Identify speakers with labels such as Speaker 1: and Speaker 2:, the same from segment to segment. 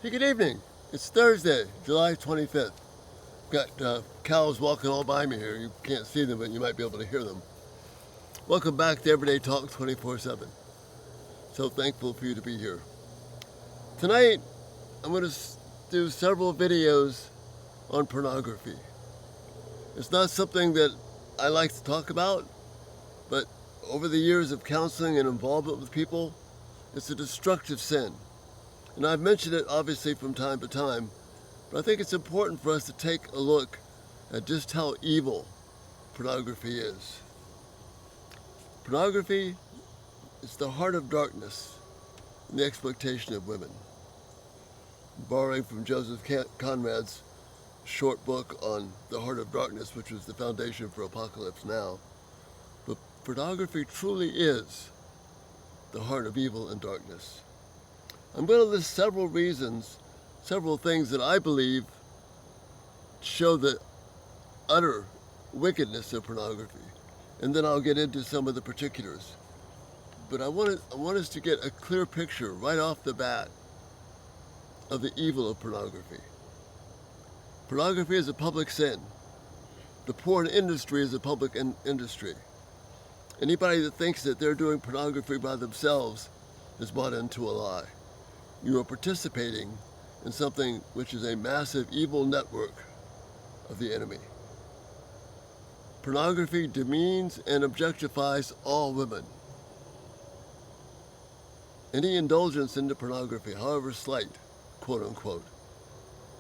Speaker 1: Hey, good evening. It's Thursday, July 25th. Got cows walking all by me here. You can't see them, but you might be able to hear them. Welcome back to Everyday Talk 24/7. So thankful for you to be here. Tonight, I'm going to do several videos on pornography. It's not something that I like to talk about, but over the years of counseling and involvement with people, it's a destructive sin. And I've mentioned it obviously from time to time, but I think it's important for us to take a look at just how evil pornography is. Pornography is the heart of darkness and the exploitation of women. Borrowing from Joseph Conrad's short book on the heart of darkness, which was the foundation for Apocalypse Now, but pornography truly is the heart of evil and darkness. I'm going to list several reasons, several things that I believe show the utter wickedness of pornography, and then I'll get into some of the particulars. But I want us to get a clear picture right off the bat of the evil of pornography. Pornography is a public sin. The porn industry is a public industry. Anybody that thinks that they're doing pornography by themselves is bought into a lie. You are participating in something which is a massive evil network of the enemy. Pornography demeans and objectifies all women. Any indulgence into pornography, however slight, quote unquote,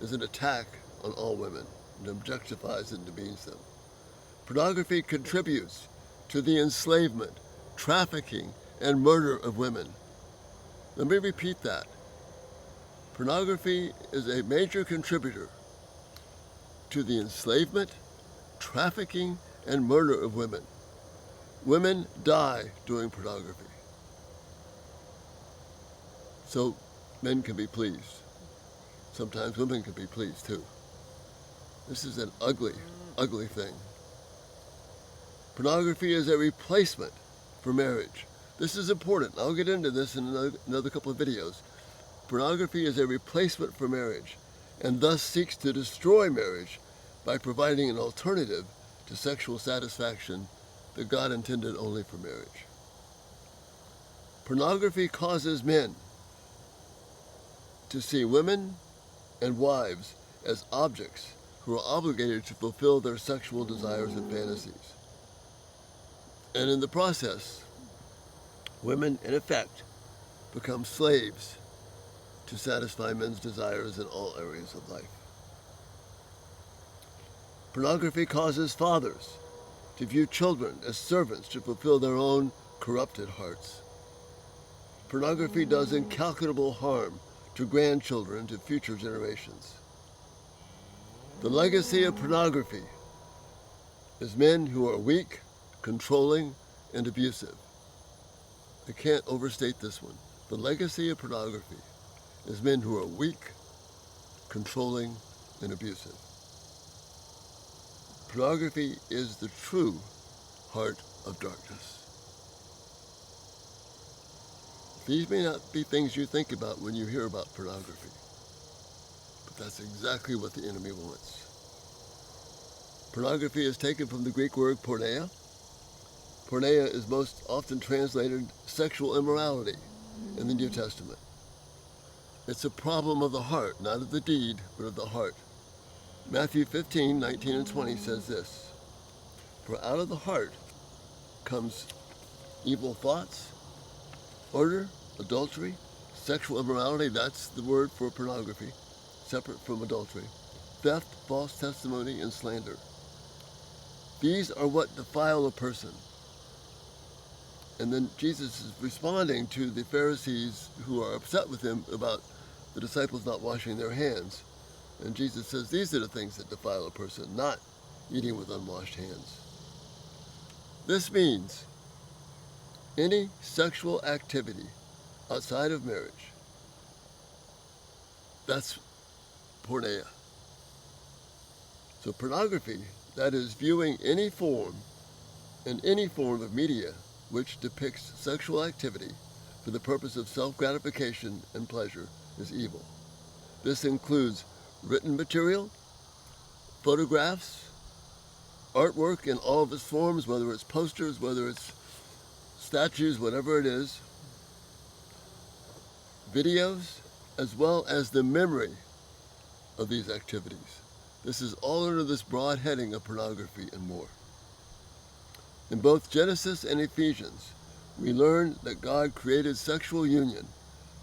Speaker 1: is an attack on all women and objectifies and demeans them. Pornography contributes to the enslavement, trafficking, and murder of women. Let me repeat that. Pornography is a major contributor to the enslavement, trafficking, and murder of women. Women die doing pornography. So men can be pleased. Sometimes women can be pleased too. This is an ugly, ugly thing. Pornography is a replacement for marriage. This is important. I'll get into this in another couple of videos. Pornography is a replacement for marriage and thus seeks to destroy marriage by providing an alternative to sexual satisfaction that God intended only for marriage. Pornography causes men to see women and wives as objects who are obligated to fulfill their sexual desires and fantasies. And in the process, women, in effect, become slaves to satisfy men's desires in all areas of life. Pornography causes fathers to view children as servants to fulfill their own corrupted hearts. Pornography does incalculable harm to grandchildren and to future generations. The legacy of pornography is men who are weak, controlling, and abusive. I can't overstate this one. The legacy of pornography is men who are weak, controlling, and abusive. Pornography is the true heart of darkness. These may not be things you think about when you hear about pornography, but that's exactly what the enemy wants. Pornography is taken from the Greek word porneia. Porneia is most often translated sexual immorality in the New Testament. It's a problem of the heart, not of the deed, but of the heart. Matthew 15:19 and 20 says this, "For out of the heart comes evil thoughts, murder, adultery, sexual immorality," that's the word for pornography, separate from adultery, theft, false testimony, and slander. These are what defile a person. And then Jesus is responding to the Pharisees who are upset with him about the disciples not washing their hands. And Jesus says these are the things that defile a person, not eating with unwashed hands. This means any sexual activity outside of marriage, that's porneia. So pornography, that is viewing any form of media which depicts sexual activity for the purpose of self-gratification and pleasure, is evil. This includes written material, photographs, artwork in all of its forms, whether it's posters, whether it's statues, whatever it is, videos, as well as the memory of these activities. This is all under this broad heading of pornography and more. In both Genesis and Ephesians, we learn that God created sexual union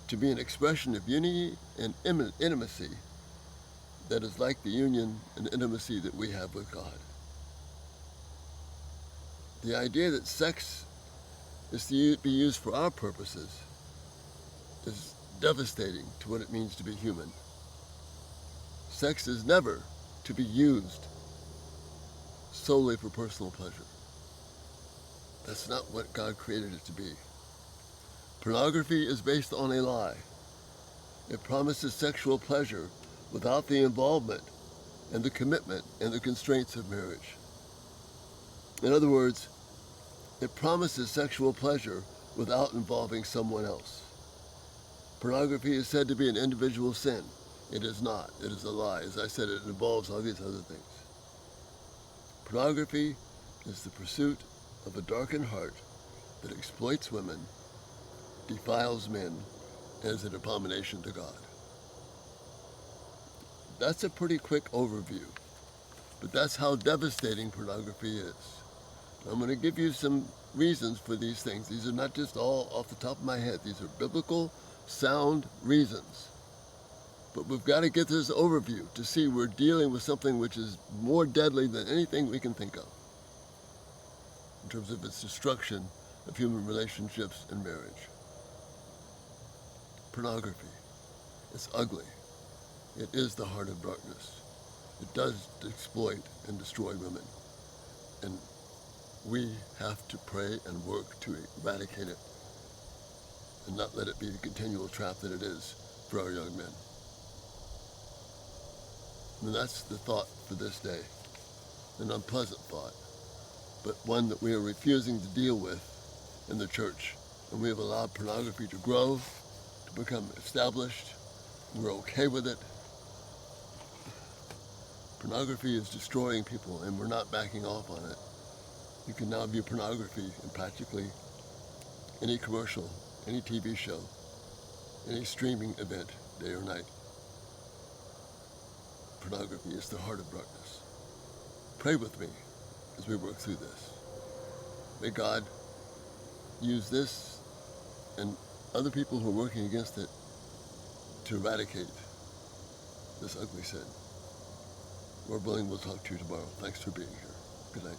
Speaker 1: to be an expression of unity and intimacy that is like the union and intimacy that we have with God. The idea that sex is to be used for our purposes is devastating to what it means to be human. Sex is never to be used solely for personal pleasure. That's not what God created it to be. Pornography is based on a lie. It promises sexual pleasure without the involvement and the commitment and the constraints of marriage. In other words, it promises sexual pleasure without involving someone else. Pornography is said to be an individual sin. It is not. It is a lie. As I said, it involves all these other things. Pornography is the pursuit of a darkened heart that exploits women, defiles men, and is an abomination to God. That's a pretty quick overview, but that's how devastating pornography is. I'm going to give you some reasons for these things. These are not just all off the top of my head. These are biblical, sound reasons. But we've got to get this overview to see we're dealing with something which is more deadly than anything we can think of in terms of its destruction of human relationships and marriage. Pornography. It's ugly. It is the heart of darkness. It does exploit and destroy women. And we have to pray and work to eradicate it and not let it be the continual trap that it is for our young men. And that's the thought for this day. An unpleasant thought, but one that we are refusing to deal with in the church. And we have allowed pornography to grow, to become established. We're okay with it. Pornography is destroying people, and we're not backing off on it. You can now view pornography in practically any commercial, any TV show, any streaming event, day or night. Pornography is the heart of darkness. Pray with me as we work through this. May God use this and other people who are working against it to eradicate this ugly sin. Lord willing, we'll talk to you tomorrow. Thanks for being here. Good night.